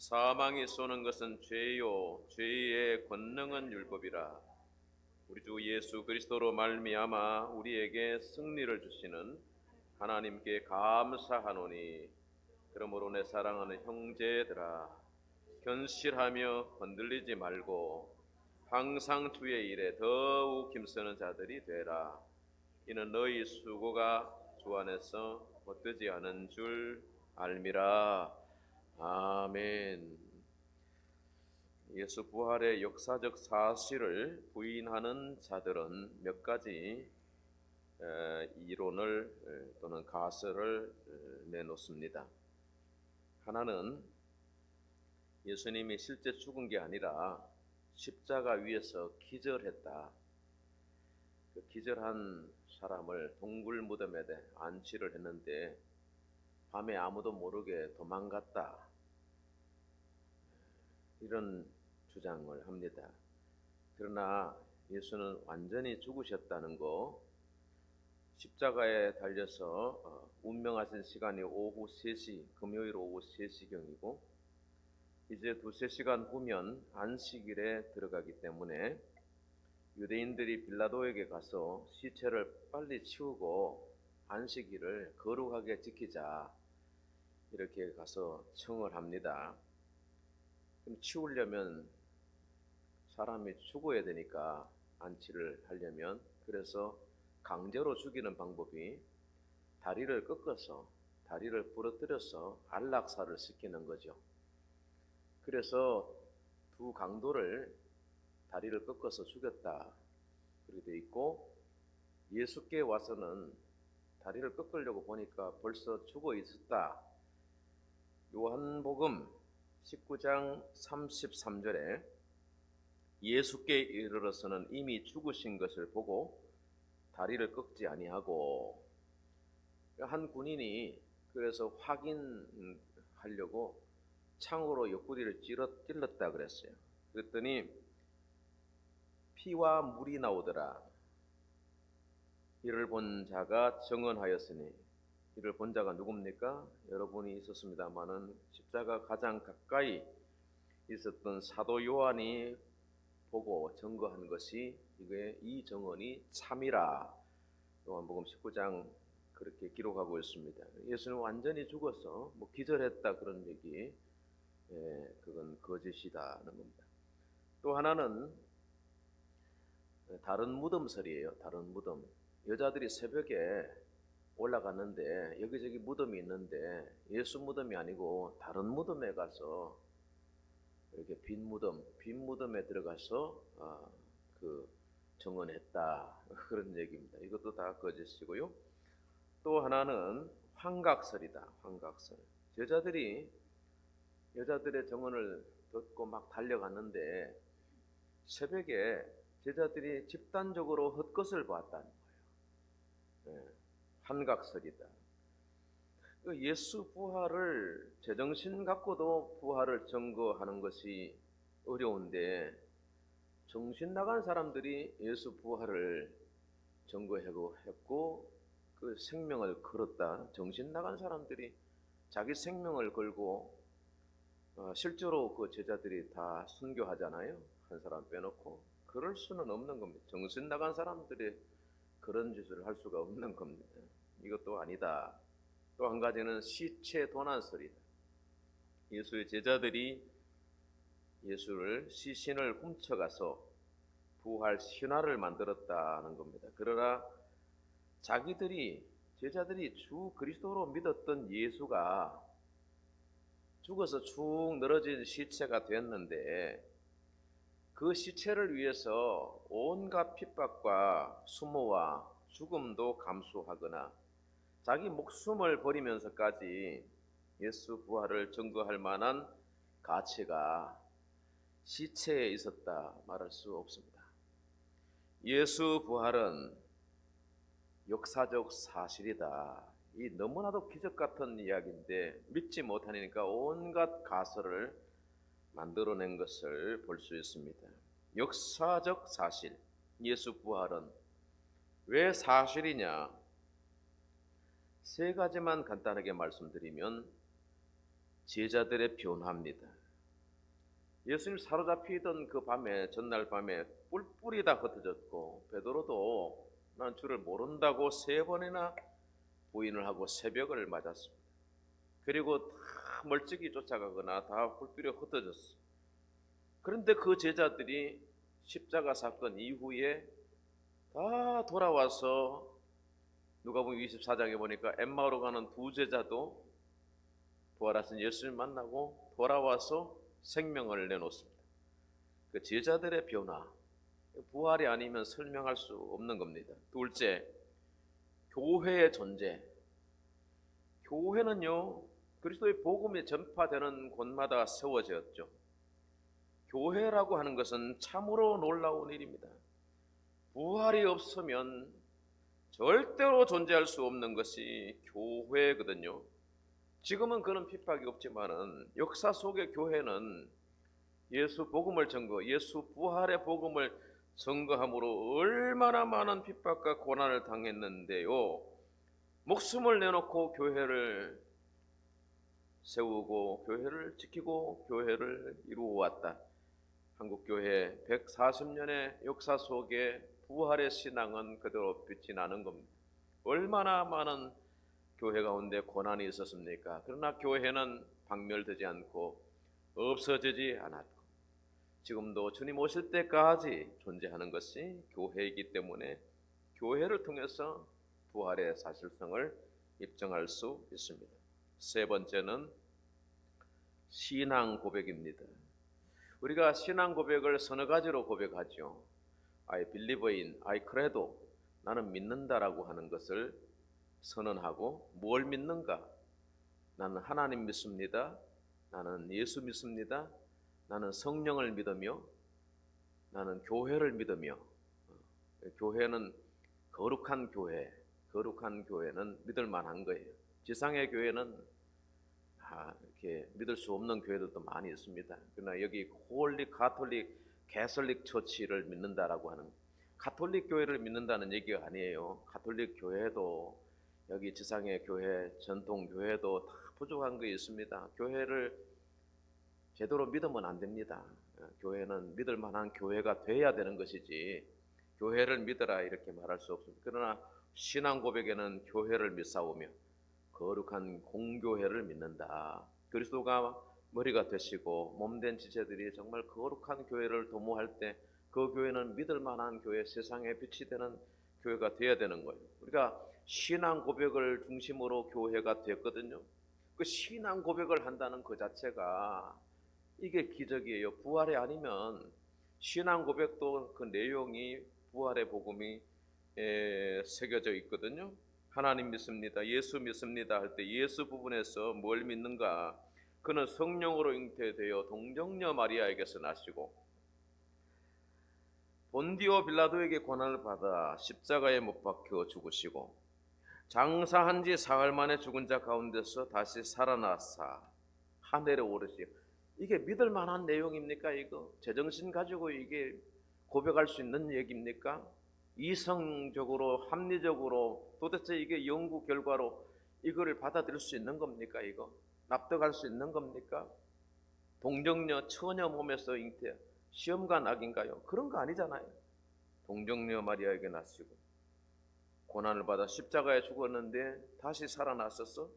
사망이 쏘는 것은 죄요 죄의 권능은 율법이라. 우리 주 예수 그리스도로 말미암아 우리에게 승리를 주시는 하나님께 감사하노니, 그러므로 내 사랑하는 형제들아, 견실하며 흔들리지 말고 항상 주의 일에 더욱 힘쓰는 자들이 되라. 이는 너희 수고가 주 안에서 헛되지 않은 줄 알미라. 아멘. 예수 부활의 역사적 사실을 부인하는 자들은 몇 가지 이론을 또는 가설을 내놓습니다. 하나는 예수님이 실제 죽은 게 아니라 십자가 위에서 기절했다. 그 기절한 사람을 동굴 무덤에 안치를 했는데 밤에 아무도 모르게 도망갔다, 이런 주장을 합니다. 그러나 예수는 완전히 죽으셨다는 거, 십자가에 달려서 운명하신 시간이 오후 3시, 금요일 오후 3시경이고 이제 2-3시간 후면 안식일에 들어가기 때문에 유대인들이 빌라도에게 가서 시체를 빨리 치우고 안식일을 거룩하게 지키자, 이렇게 가서 청을 합니다. 그럼 치우려면 사람이 죽어야 되니까, 안치를 하려면, 그래서 강제로 죽이는 방법이 다리를 꺾어서, 다리를 부러뜨려서 안락사를 시키는 거죠. 그래서 두 강도를 다리를 꺾어서 죽였다, 그렇게 돼 있고, 예수께 와서는 다리를 꺾으려고 보니까 벌써 죽어 있었다. 요한복음 19장 33절에 예수께 이르러서는 이미 죽으신 것을 보고 다리를 꺾지 아니하고, 한 군인이 그래서 확인하려고 창으로 옆구리를 찔렀다 그랬어요. 그랬더니 피와 물이 나오더라. 이를 본 자가 증언하였으니, 이를 본 자가 누굽니까? 여러분이 있었습니다마는 십자가 가장 가까이 있었던 사도 요한이 보고 증거한 것이, 이게 이 증언이 참이라. 요한복음 19장 그렇게 기록하고 있습니다. 예수는 완전히 죽어서 기절했다 그런 얘기, 그건 거짓이다는 겁니다. 또 하나는 다른 무덤설이에요. 다른 무덤. 여자들이 새벽에 올라갔는데 여기저기 무덤이 있는데 예수 무덤이 아니고 다른 무덤에 가서 이렇게 빈 무덤에 들어가서 그 정언했다, 그런 얘기입니다. 이것도 다 거짓이고요. 또 하나는 환각설이다. 환각설. 여자들의 정언을 듣고 막 달려갔는데 새벽에 제자들이 집단적으로 헛것을 봤다는 거예요. 환각설이다. 예수 부활을 제정신 갖고도 부활을 증거하는 것이 어려운데, 정신 나간 사람들이 예수 부활을 증거했고 그 생명을 걸었다. 정신 나간 사람들이 자기 생명을 걸고, 실제로 그 제자들이 다 순교하잖아요. 한 사람 빼놓고. 그럴 수는 없는 겁니다. 정신 나간 사람들이 그런 짓을 할 수가 없는 겁니다. 이것도 아니다. 또 한 가지는 시체 도난설이다. 예수의 제자들이 예수를, 시신을 훔쳐가서 부활 신화를 만들었다는 겁니다. 그러나 제자들이 주 그리스도로 믿었던 예수가 죽어서 축 늘어진 시체가 됐는데, 그 시체를 위해서 온갖 핍박과 수모와 죽음도 감수하거나 자기 목숨을 버리면서까지 예수 부활을 증거할 만한 가치가 시체에 있었다 말할 수 없습니다. 예수 부활은 역사적 사실이다. 이 너무나도 기적 같은 이야기인데 믿지 못하니까 온갖 가설을 만들어낸 것을 볼 수 있습니다. 역사적 사실, 예수 부활은 왜 사실이냐? 3가지만 간단하게 말씀드리면 제자들의 변화입니다. 예수님 사로잡히던 그 밤에, 전날 밤에 뿔뿔이 다 흩어졌고, 베드로도 난 주를 모른다고 3번이나 부인을 하고 새벽을 맞았습니다. 그리고 다 멀찍이 쫓아가거나 다 뿔뿔이 흩어졌어. 그런데 그 제자들이 십자가 사건 이후에 다 돌아와서, 누가복음 24장에 보니까 엠마오로 가는 2제자도 부활하신 예수님 만나고 돌아와서 생명을 내놓습니다. 그 제자들의 변화, 부활이 아니면 설명할 수 없는 겁니다. 둘째, 교회의 존재. 교회는요, 그리스도의 복음이 전파되는 곳마다 세워졌죠. 교회라고 하는 것은 참으로 놀라운 일입니다. 부활이 없으면 절대로 존재할 수 없는 것이 교회거든요. 지금은 그런 핍박이 없지만은 역사 속의 교회는 예수 복음을 증거, 예수 부활의 복음을 증거함으로 얼마나 많은 핍박과 고난을 당했는데요. 목숨을 내놓고 교회를 세우고 교회를 지키고 교회를 이루어왔다. 한국교회 140년의 역사 속에 부활의 신앙은 그대로 빛이 나는 겁니다. 얼마나 많은 교회 가운데 고난이 있었습니까? 그러나 교회는 박멸되지 않고 없어지지 않았고, 지금도 주님 오실 때까지 존재하는 것이 교회이기 때문에 교회를 통해서 부활의 사실성을 입증할 수 있습니다. 세 번째는 신앙 고백입니다. 우리가 신앙 고백을 서너 가지로 고백하죠. I believe in, I credo, 나는 믿는다라고 하는 것을 선언하고, 뭘 믿는가? 나는 하나님 믿습니다. 나는 예수 믿습니다. 나는 성령을 믿으며, 나는 교회를 믿으며. 교회는 거룩한 교회, 거룩한 교회는 믿을 만한 거예요. 지상의 교회는 이렇게 믿을 수 없는 교회들도 많이 있습니다. 그러나 여기 홀리 가톨릭 개설릭 처치를 믿는다라고 하는, 가톨릭 교회를 믿는다는 얘기가 아니에요. 가톨릭 교회도, 여기 지상의 교회, 전통 교회도 다 부족한 게 있습니다. 교회를 제대로 믿으면 안 됩니다. 교회는 믿을 만한 교회가 돼야 되는 것이지, 교회를 믿어라 이렇게 말할 수 없습니다. 그러나 신앙 고백에는 교회를 믿사오며 거룩한 공교회를 믿는다. 그리스도가 머리가 되시고 몸된 지체들이 정말 거룩한 교회를 도모할 때 그 교회는 믿을 만한 교회, 세상에 빛이 되는 교회가 되어야 되는 거예요. 우리가 신앙 고백을 중심으로 교회가 됐거든요. 그 신앙 고백을 한다는 그 자체가 이게 기적이에요. 부활이 아니면 신앙 고백도 그 내용이 부활의 복음이 새겨져 있거든요. 하나님 믿습니다, 예수 믿습니다 할 때 예수 부분에서 뭘 믿는가? 그는 성령으로 잉태되어 동정녀 마리아에게서 나시고 본디오 빌라도에게 고난을 받아 십자가에 못 박혀 죽으시고 장사한 지 사흘 만에 죽은 자 가운데서 다시 살아나사 하늘에 오르시고. 이게 믿을 만한 내용입니까? 이거 제정신 가지고 이게 고백할 수 있는 얘기입니까? 이성적으로, 합리적으로 도대체 이게 연구 결과로 이거를 받아들일 수 있는 겁니까? 이거 납득할 수 있는 겁니까? 동정녀 처녀 몸에서 잉태, 시험관 아기인가요? 그런 거 아니잖아요. 동정녀 마리아에게 낳으시고 고난을 받아 십자가에 죽었는데 다시 살아났었어?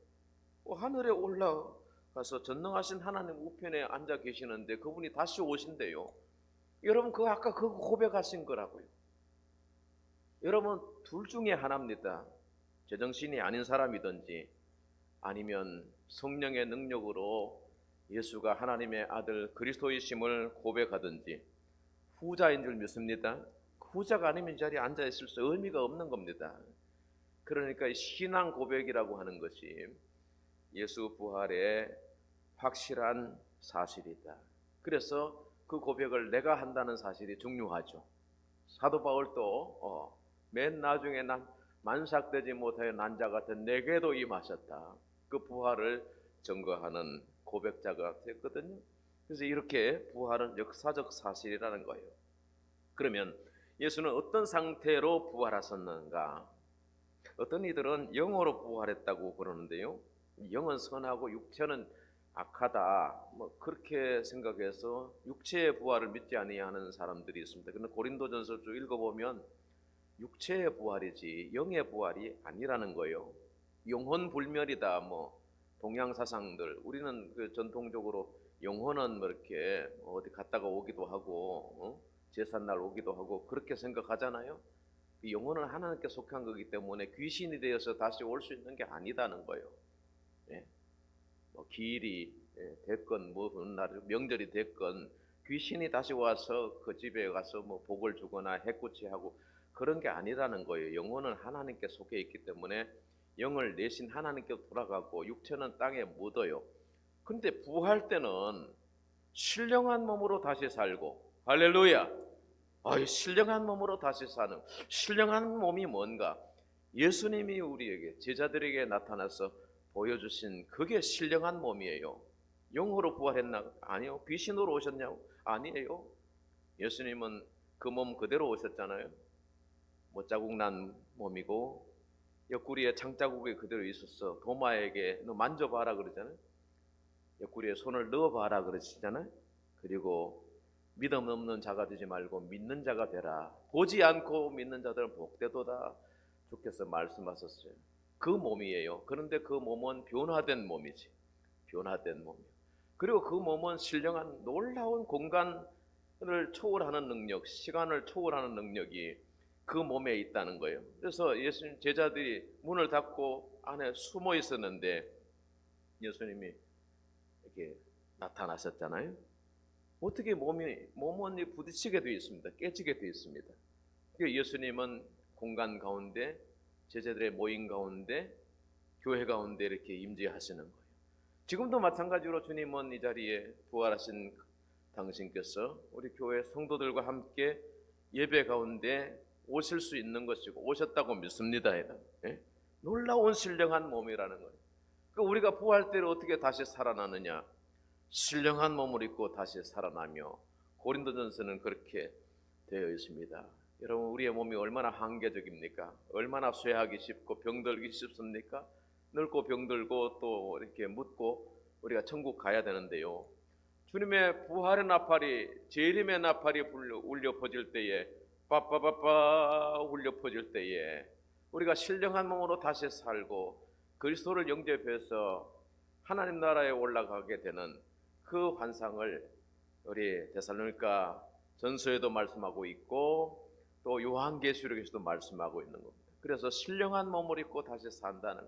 하늘에 올라가서 전능하신 하나님 우편에 앉아 계시는데 그분이 다시 오신대요. 여러분, 그 아까 그거 고백하신 거라고요. 여러분, 둘 중에 하나입니다. 제정신이 아닌 사람이든지 아니면 성령의 능력으로 예수가 하나님의 아들 그리스도이심을 고백하든지 후자인 줄 믿습니다. 후자가 아니면 이 자리에 앉아 있을 수 의미가 없는 겁니다. 그러니까 신앙 고백이라고 하는 것이 예수 부활의 확실한 사실이다. 그래서 그 고백을 내가 한다는 사실이 중요하죠. 사도 바울도 맨 나중에 난 만삭되지 못하여 난자 같은 내게도 임하셨다. 그 부활을 증거하는 고백자가 됐거든요. 그래서 이렇게 부활은 역사적 사실이라는 거예요. 그러면 예수는 어떤 상태로 부활하셨는가? 어떤 이들은 영으로 부활했다고 그러는데요. 영은 선하고 육체는 악하다 뭐 그렇게 생각해서 육체의 부활을 믿지 아니하는 사람들이 있습니다. 그런데 고린도전서 쭉 읽어보면 육체의 부활이지 영의 부활이 아니라는 거예요. 영혼 불멸이다 뭐 동양 사상들, 우리는 그 전통적으로 영혼은 뭐 이렇게 어디 갔다가 오기도 하고 제삿날 오기도 하고 그렇게 생각하잖아요. 이 영혼은 하나님께 속한 거기 때문에 귀신이 되어서 다시 올 수 있는 게 아니다는 거예요. 예. 뭐 기일이 됐건 뭐 날 명절이 됐건 귀신이 다시 와서 그 집에 가서 뭐 복을 주거나 해코지하고 그런 게 아니라는 거예요. 영혼은 하나님께 속해 있기 때문에 영을 내신 하나님께 돌아가고 육체는 땅에 묻어요. 근데 부활 때는 신령한 몸으로 다시 살고, 할렐루야. 신령한 몸으로 다시 사는, 신령한 몸이 뭔가? 예수님이 우리에게 제자들에게 나타나서 보여주신 그게 신령한 몸이에요. 영으로 부활했나? 아니요. 귀신으로 오셨냐고? 아니에요. 예수님은 그 몸 그대로 오셨잖아요. 못자국 난 몸이고 옆구리에 창자국이 그대로 있었어. 도마에게 너 만져봐라 그러잖아요. 옆구리에 손을 넣어봐라 그러시잖아요. 그리고 믿음 없는 자가 되지 말고 믿는 자가 되라. 보지 않고 믿는 자들은 복되도다. 주께서 말씀하셨어요. 그 몸이에요. 그런데 그 몸은 변화된 몸이지. 변화된 몸이에요. 그리고 그 몸은 신령한 놀라운 공간을 초월하는 능력, 시간을 초월하는 능력이 그 몸에 있다는 거예요. 그래서 예수님 제자들이 문을 닫고 안에 숨어 있었는데 예수님이 이렇게 나타나셨잖아요. 어떻게 몸은 부딪히게 되어 있습니다. 깨지게 되어 있습니다. 예수님은 공간 가운데, 제자들의 모임 가운데, 교회 가운데 이렇게 임재하시는 거예요. 지금도 마찬가지로 주님은 이 자리에 부활하신 당신께서 우리 교회 성도들과 함께 예배 가운데 오실 수 있는 것이고 오셨다고 믿습니다. 예? 놀라운 신령한 몸이라는 거예요. 우리가 부활 때를 어떻게 다시 살아나느냐? 신령한 몸을 입고 다시 살아나며, 고린도전서는 그렇게 되어 있습니다. 여러분, 우리의 몸이 얼마나 한계적입니까? 얼마나 쇠하기 쉽고 병들기 쉽습니까? 늙고 병들고 또 이렇게 묻고 우리가 천국 가야 되는데요. 주님의 부활의 나팔이, 재림의 나팔이 울려 퍼질 때에, 빠빠빠빠 울려 퍼질 때에 우리가 신령한 몸으로 다시 살고 그리스도를 영접해서 하나님 나라에 올라가게 되는 그 환상을 우리 데살로니가 전서에도 말씀하고 있고 또 요한계시록에서도 말씀하고 있는 겁니다. 그래서 신령한 몸을 입고 다시 산다는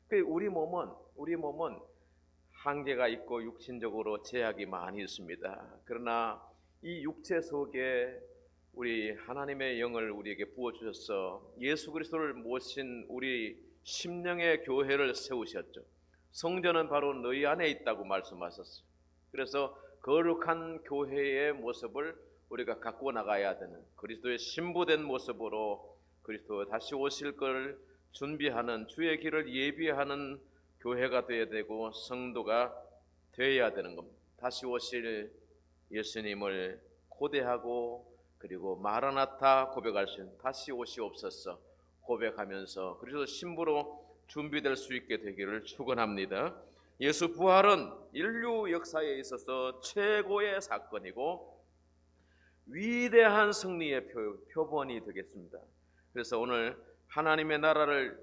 거예요. 우리 몸은 한계가 있고 육신적으로 제약이 많이 있습니다. 그러나 이 육체 속에 우리 하나님의 영을 우리에게 부어주셔서 예수 그리스도를 모신 우리 심령의 교회를 세우셨죠. 성전은 바로 너희 안에 있다고 말씀하셨어요. 그래서 거룩한 교회의 모습을 우리가 갖고 나가야 되는, 그리스도의 신부된 모습으로 그리스도 다시 오실 걸 준비하는, 주의 길을 예비하는 교회가 되어야 되고 성도가 되어야 되는 겁니다. 다시 오실 예수님을 고대하고 그리고 마라나타 고백할 수 있는, 다시 오시옵소서 고백하면서 그리스도 신부로 준비될 수 있게 되기를 축원합니다. 예수 부활은 인류 역사에 있어서 최고의 사건이고 위대한 승리의 표본이 되겠습니다. 그래서 오늘 하나님의 나라를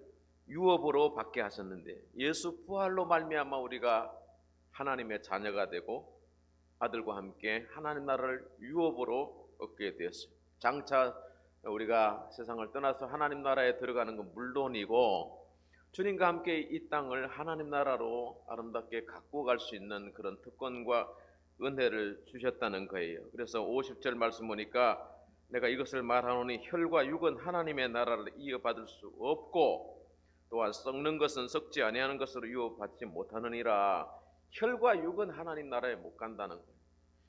유업으로 받게 하셨는데 예수 부활로 말미암아 우리가 하나님의 자녀가 되고 아들과 함께 하나님 나라를 유업으로 얻게 되었어요. 장차 우리가 세상을 떠나서 하나님 나라에 들어가는 건 물론이고 주님과 함께 이 땅을 하나님 나라로 아름답게 갖고 갈 수 있는 그런 특권과 은혜를 주셨다는 거예요. 그래서 50절 말씀 보니까 내가 이것을 말하노니 혈과 육은 하나님의 나라를 이어받을 수 없고 또한 썩는 것은 썩지 아니하는 것으로 유업받지 못하느니라. 혈과 육은 하나님 나라에 못 간다는 거예요.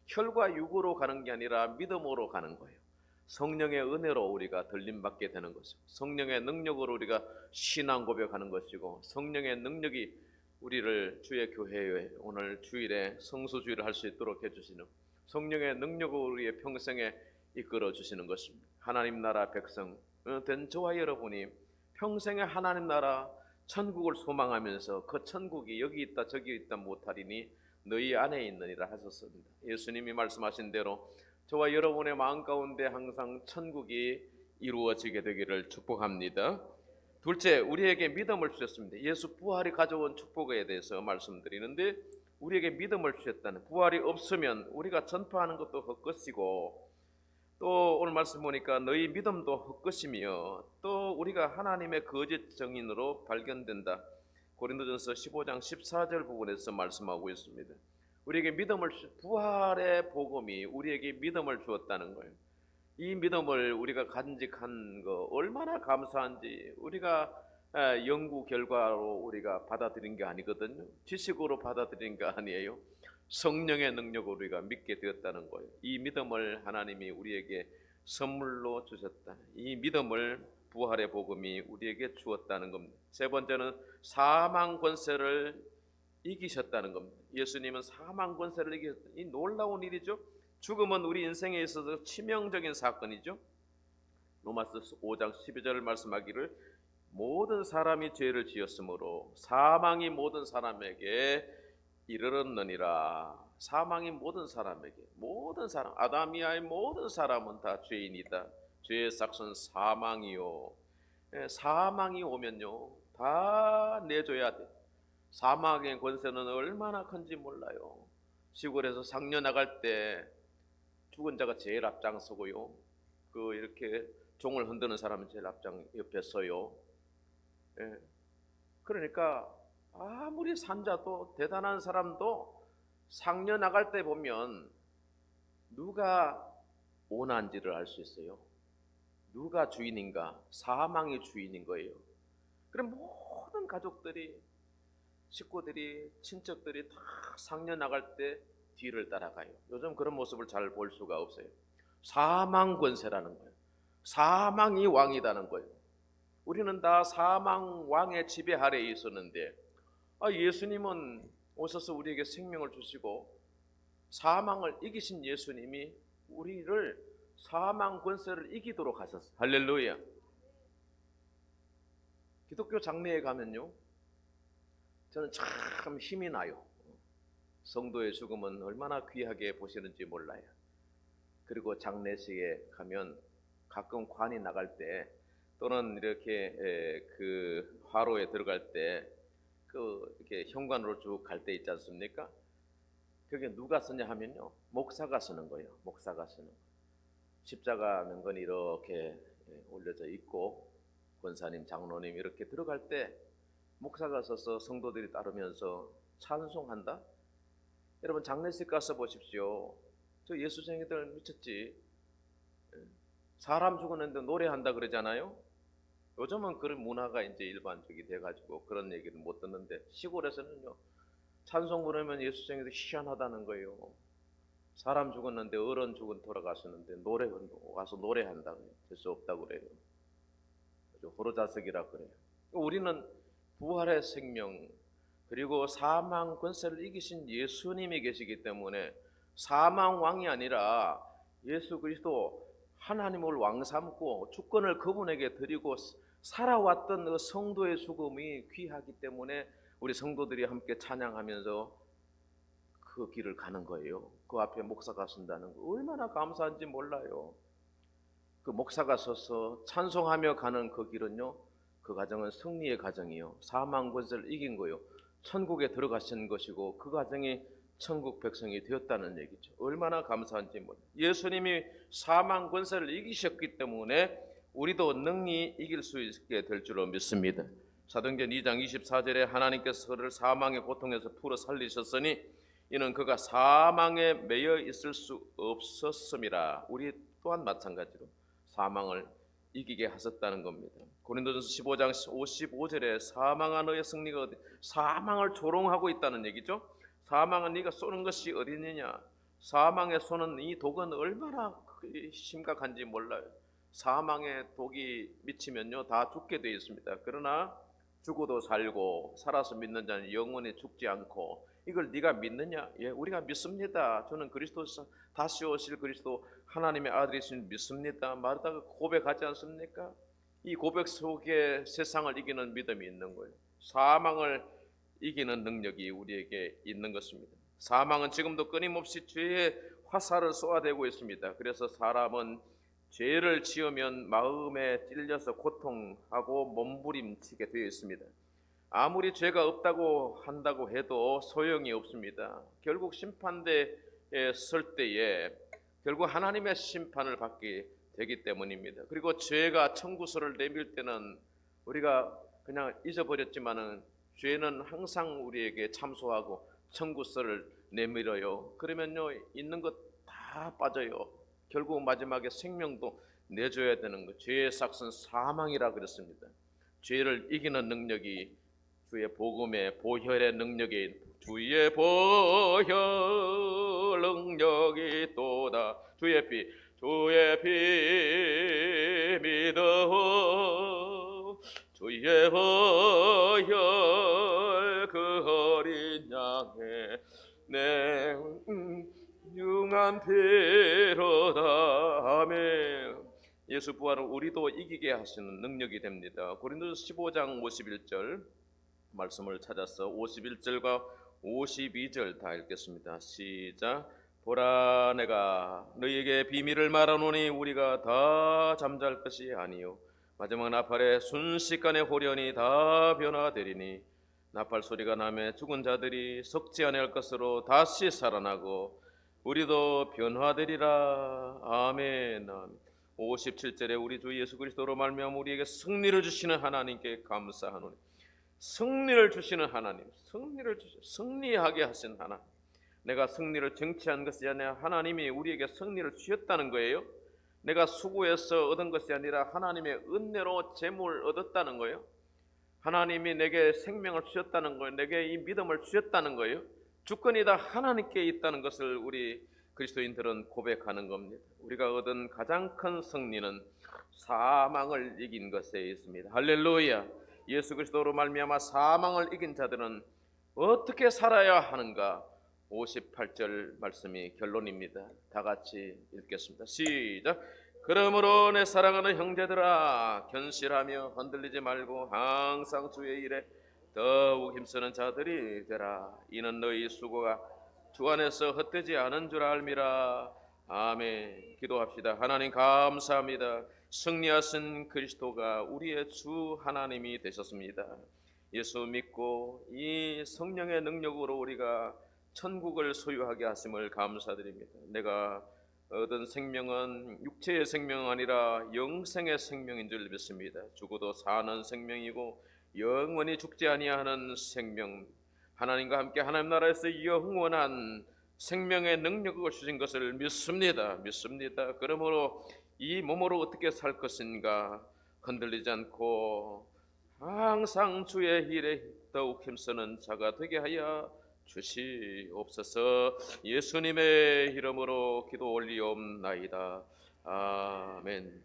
혈과 육으로 가는 게 아니라 믿음으로 가는 거예요. 성령의 은혜로 우리가 들림받게 되는 것이고 성령의 능력으로 우리가 신앙 고백하는 것이고 성령의 능력이 우리를 주의 교회에 오늘 주일에 성수주일을 할 수 있도록 해주시는 성령의 능력으로 우리의 평생에 이끌어 주시는 것입니다. 하나님 나라 백성 된 저와 여러분이 평생에 하나님 나라 천국을 소망하면서 그 천국이 여기 있다 저기 있다 못하리니 너희 안에 있느니라 하셨습니다. 예수님이 말씀하신 대로 저와 여러분의 마음 가운데 항상 천국이 이루어지게 되기를 축복합니다. 둘째, 우리에게 믿음을 주셨습니다. 예수 부활이 가져온 축복에 대해서 말씀드리는데, 우리에게 믿음을 주셨다는, 부활이 없으면 우리가 전파하는 것도 헛것이고, 또 오늘 말씀 보니까 너희 믿음도 헛것이며, 또 우리가 하나님의 거짓 정인으로 발견된다. 고린도전서 15장 14절 부분에서 말씀하고 있습니다. 우리에게 믿음을, 부활의 복음이 우리에게 믿음을 주었다는 거예요. 이 믿음을 우리가 간직한 거 얼마나 감사한지. 우리가 연구 결과로 우리가 받아들인 게 아니거든요. 지식으로 받아들인 게 아니에요. 성령의 능력으로 우리가 믿게 되었다는 거예요. 이 믿음을 하나님이 우리에게 선물로 주셨다. 이 믿음을 부활의 복음이 우리에게 주었다는 겁니다. 세 번째는 사망 권세를 이기셨다는 겁니다. 예수님은 사망 권세를 이기셨다. 이 놀라운 일이죠. 죽음은 우리 인생에 있어서 치명적인 사건이죠. 로마서 5장 12절을 말씀하기를 모든 사람이 죄를 지었으므로 사망이 모든 사람에게 이르렀느니라. 사망이 모든 사람에게, 모든 사람, 아담이하의 모든 사람은 다 죄인이다. 죄의 삭은 사망이요. 사망이 오면요 다 내줘야 돼. 사망의 권세는 얼마나 큰지 몰라요. 시골에서 상려 나갈 때 죽은 자가 제일 앞장서고요. 이렇게 종을 흔드는 사람은 제일 앞장 옆에 서요. 그러니까 아무리 산자도 대단한 사람도 상려 나갈 때 보면 누가 오난지를 알 수 있어요. 누가 주인인가? 사망이 주인인 거예요. 그럼 모든 가족들이, 식구들이, 친척들이 다 상려 나갈 때 뒤를 따라가요. 요즘 그런 모습을 잘 볼 수가 없어요. 사망 권세라는 거예요. 사망이 왕이라는 거예요. 우리는 다 사망 왕의 지배 아래에 있었는데, 예수님은 오셔서 우리에게 생명을 주시고 사망을 이기신 예수님이 우리를 사망 권세를 이기도록 하셨어요. 할렐루야. 기독교 장례에 가면요 저는 참 힘이 나요. 성도의 죽음은 얼마나 귀하게 보시는지 몰라요. 그리고 장례식에 가면 가끔 관이 나갈 때, 또는 이렇게 화로에 들어갈 때 이렇게 현관으로 쭉 갈 때 있지 않습니까? 그게 누가 쓰냐 하면요 목사가 쓰는 거예요. 목사가 쓰는 거예요. 십자가 명건이 이렇게 올려져 있고 권사님, 장로님 이렇게 들어갈 때 목사가 서서 성도들이 따르면서 찬송한다. 여러분 장례식 가서 보십시오. 저 예수쟁이들 미쳤지. 사람 죽었는데 노래한다 그러잖아요. 요즘은 그런 문화가 이제 일반적이 돼가지고 그런 얘기를 못 듣는데, 시골에서는요 찬송 부르면 예수쟁이들 희한하다는 거예요. 사람 죽었는데, 어른 죽은 돌아가셨는데 와서 노래한다. 될 수 없다고 그래요. 호로자석이라 그래요. 우리는 부활의 생명, 그리고 사망 권세를 이기신 예수님이 계시기 때문에 사망 왕이 아니라 예수 그리스도 하나님을 왕 삼고 주권을 그분에게 드리고 살아왔던 그 성도의 죽음이 귀하기 때문에 우리 성도들이 함께 찬양하면서 그 길을 가는 거예요. 그 앞에 목사가 선다는 거 얼마나 감사한지 몰라요. 그 목사가 서서 찬송하며 가는 그 길은요, 그 과정은 승리의 과정이요, 사망 권세를 이긴 거요, 천국에 들어가신 것이고 그 과정이 천국 백성이 되었다는 얘기죠. 얼마나 감사한지 몰라요. 예수님이 사망 권세를 이기셨기 때문에 우리도 능히 이길 수 있게 될 줄로 믿습니다. 사도행전 2장 24절에 하나님께서 그를 사망의 고통에서 풀어 살리셨으니 이는 그가 사망에 매여 있을 수 없었음이라. 우리 또한 마찬가지로 사망을 이기게 하셨다는 겁니다. 고린도전서 15장 55절에 사망아 너의 승리가 어디, 사망을 조롱하고 있다는 얘기죠. 사망은 네가 쏘는 것이 어디느냐. 사망의 쏘는 이 독은 얼마나 심각한지 몰라요. 사망의 독이 미치면요 다 죽게 되어 있습니다. 그러나 죽어도 살고 살아서 믿는 자는 영원히 죽지 않고, 이걸 네가 믿느냐? 예, 우리가 믿습니다. 저는 그리스도 다시 오실 그리스도 하나님의 아들이신 믿습니다. 말하다가 고백하지 않습니까? 이 고백 속에 세상을 이기는 믿음이 있는 거예요. 사망을 이기는 능력이 우리에게 있는 것입니다. 사망은 지금도 끊임없이 죄의 화살을 쏘아대고 있습니다. 그래서 사람은 죄를 지으면 마음에 찔려서 고통하고 몸부림치게 되어 있습니다. 아무리 죄가 없다고 한다고 해도 소용이 없습니다. 결국 심판대에 설 때에 결국 하나님의 심판을 받게 되기 때문입니다. 그리고 죄가 청구서를 내밀 때는 우리가 그냥 잊어버렸지만은 죄는 항상 우리에게 참소하고 청구서를 내밀어요. 그러면요, 있는 것 다 빠져요. 결국 마지막에 생명도 내줘야 되는 것. 죄의 삭은 사망이라 그랬습니다. 죄를 이기는 능력이 주의 복음의 보혈의 능력이, 주의 보혈 능력이 또다. 주의 피 믿어. 주의 보혈 그 어린 양의 내 융한 피로다. 아멘. 예수 부활은 우리도 이기게 하시는 능력이 됩니다. 고린도서 15장 51절 말씀을 찾아서 51절과 52절 다 읽겠습니다. 시작. 보라, 내가 너희에게 비밀을 말하노니 우리가 다 잠잘 것이 아니요 마지막 나팔에 순식간에 호련히 다 변화되리니, 나팔 소리가 나매 죽은 자들이 썩지 아니할 것으로 다시 살아나고 우리도 변화되리라. 아멘. 57절에 우리 주 예수 그리스도로 말미암아 우리에게 승리를 주시는 하나님께 감사하노니. 승리를 주시는 하나님, 승리하게 하신 하나님. 내가 승리를 쟁취한 것이 아니라 하나님이 우리에게 승리를 주셨다는 거예요. 내가 수고해서 얻은 것이 아니라 하나님의 은혜로 재물을 얻었다는 거예요. 하나님이 내게 생명을 주셨다는 거예요. 내게 이 믿음을 주셨다는 거예요. 주권이 다 하나님께 있다는 것을 우리 그리스도인들은 고백하는 겁니다. 우리가 얻은 가장 큰 승리는 사망을 이긴 것에 있습니다. 할렐루야. 예수 그리스도로 말미암아 사망을 이긴 자들은 어떻게 살아야 하는가? 58절 말씀이 결론입니다. 다 같이 읽겠습니다. 시작. 그러므로 내 사랑하는 형제들아, 견실하며 흔들리지 말고 항상 주의 일에 더욱 힘쓰는 자들이 되라. 이는 너희 수고가 주 안에서 헛되지 않은 줄 알미라. 아멘. 기도합시다. 하나님 감사합니다. 승리하신 그리스도가 우리의 주 하나님이 되셨습니다. 예수 믿고 이 성령의 능력으로 우리가 천국을 소유하게 하심을 감사드립니다. 내가 얻은 생명은 육체의 생명이 아니라 영생의 생명인 줄 믿습니다. 죽어도 사는 생명이고 영원히 죽지 아니하는 생명, 하나님과 함께 하나님 나라에서 영원한 생명의 능력을 주신 것을 믿습니다. 그러므로 이 몸으로 어떻게 살 것인가 흔들리지 않고 항상 주의 일에 더욱 힘쓰는 자가 되게 하여 주시옵소서. 예수님의 이름으로 기도 올리옵나이다. 아멘.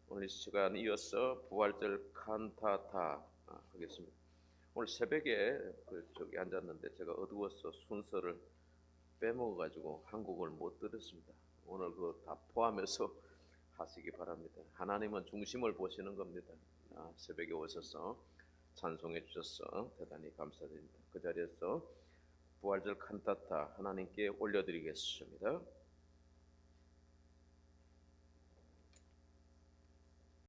오늘 이 시간 이어서 부활절 칸타타 하겠습니다. 오늘 새벽에 저기 앉았는데 제가 어두워서 순서를 빼먹어가지고 한국을 못 들었습니다. 오늘 그거 다 포함해서 하시기 바랍니다. 하나님은 중심을 보시는 겁니다. 새벽에 오셔서 찬송해 주셔서 대단히 감사드립니다. 그 자리에서 부활절 칸타타 하나님께 올려드리겠습니다.